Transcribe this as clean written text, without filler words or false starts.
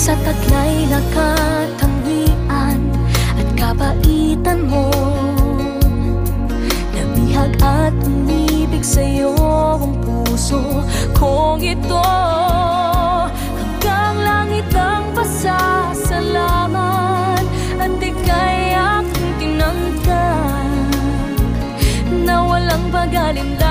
Sa taglay na katangian at kabaitan mo, nabihag at umibig sa'yo ang puso kong ito. Hanggang langit ang pasasalamat at ika'y aking tinanggap na walang pag-alinlangan.